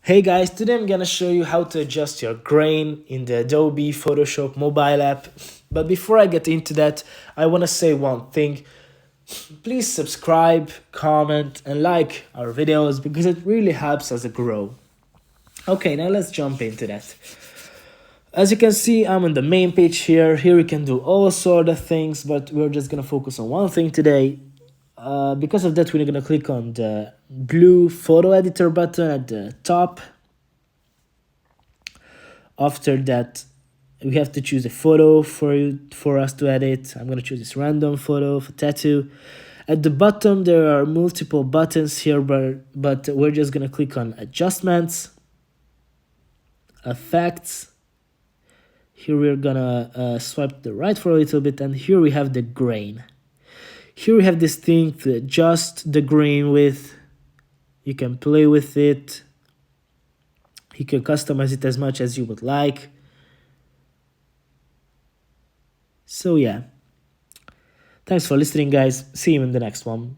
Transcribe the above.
Hey guys, today I'm gonna show you how to adjust your grain in the Adobe Photoshop mobile app. But before I get into that, I wanna say one thing. Please subscribe, comment, and like our videos because it really helps us grow. Okay, now let's jump into that. As you can see, I'm on the main page here. Here we can do all sort of things, but we're just gonna focus on one thing today. Because of that, we're gonna click on the blue photo editor button at the top. After that, we have to choose a photo for us to edit. I'm gonna choose this random photo for tattoo. At the bottom, there are multiple buttons here, but we're just gonna click on adjustments, effects. Here we're gonna swipe to the right for a little bit, and here we have the grain. Here we have this thing to adjust the grain with. You can play with it. You can customize it as much as you would like. So yeah, thanks for listening guys. See you in the next one.